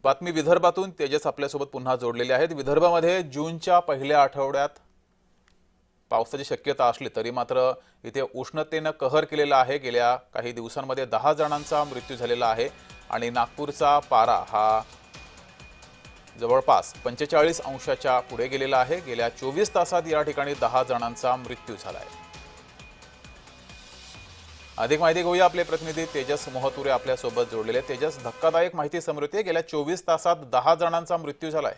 बातमी विदर्भातून तेजस आपल्यासोबत पुन्हा जोडलेले आहेत। विदर्भामध्ये जूनच्या पहिल्या आठवड्यात पावसाची शक्यता असली तरी मात्र इथे उष्णतेने कहर केलेला आहे। गेल्या काही दिवसांमध्ये 10 जणांचा मृत्यू झालेला आहे आणि नागपूरचा पारा हा जवळपास 45 अंशाच्या पुढे गेलेला आहे। गेल्या 24 तासात या ठिकाणी 10 जणांचा मृत्यू झाला आहे। अधिक माहिती घेऊया, आपले प्रतिनिधी तेजस मोहतुरे आपल्या सोबत जोडलेले। तेजस, धक्कादायक माहिती समोर येते, गेल्या 24 तासात 10 जणांचा मृत्यू झालाय।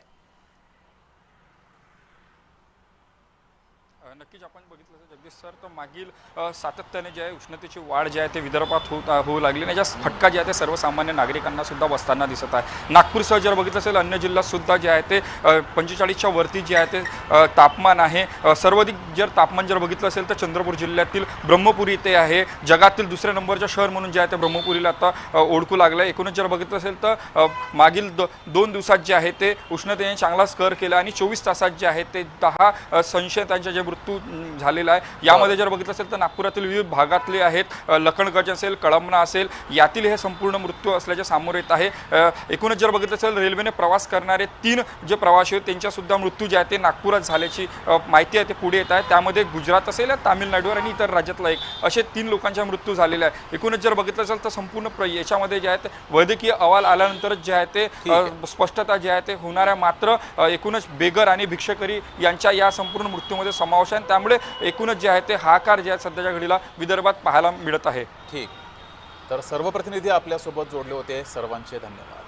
नक्कीच आपण बघितलं जगदीश सर, तर मागील सातत्याने जे आहे उष्णतेची वाढ जी आहे ते विदर्भात होऊ लागली आणि ज्या फटका जे आहे ते सर्वसामान्य नागरिकांना सुद्धा बसताना दिसत आहे। नागपूरसह जर बघितलं असेल अन्य जिल्ह्यात सुद्धा जे आहे ते 45च्या वरती जे आहे ते तापमान आहे। सर्वाधिक जर तापमान जर बघितलं असेल तर चंद्रपूर जिल्ह्यातील ब्रह्मपुरी इथे आहे। जगातील दुसऱ्या नंबरचं शहर म्हणून जे आहे ते ब्रह्मपुरीला आता ओळखू लागलं आहे। एकूणच जर बघितलं असेल तर मागील 2 दिवसात जे आहे ते उष्णतेने चांगला स्कर केला आणि 24 तासात जे आहे ते 10 संशयितांचे जे मृत्यू झालेला आहे। यामध्ये जर बघितलं असेल तर नागपुरातील विविध भागातले आहेत, लखनगड असेल, कळमना असेल, यातील हे संपूर्ण मृत्यू असल्याचे समोर येत आहे। एकूणच जर बघितलं असेल रेल्वेने प्रवास करणारे 3 जे प्रवासी आहेत त्यांच्या सुद्धा मृत्यू जे आहे ते नागपुरात झाल्याची माहिती आहे ते पुढे येत आहे। त्यामध्ये गुजरात असेल, तामिळनाडू आणि इतर राज्यातला एक असे 3 लोकांचा मृत्यू झालेला आहे। एकूणच जर बघितलं असेल तर संपूर्ण याच्यामध्ये जे आहे ते वैद्यकीय अहवाल आल्यानंतरच जे आहे ते स्पष्टता जे आहे ते होणाऱ्या, मात्र एकूणच बेगर आणि भिक्षकरी यांच्या या संपूर्ण मृत्यूमध्ये समावेश आहे। त्यामुळे एकूणच जे आहे ते हाकार जे आहे सध्याच्या घडीला विदर्भात पाहायला मिळत आहे। ठीक, तर सर्व प्रतिनिधी आपल्या सोबत जोडले होते, सर्वांचे धन्यवाद।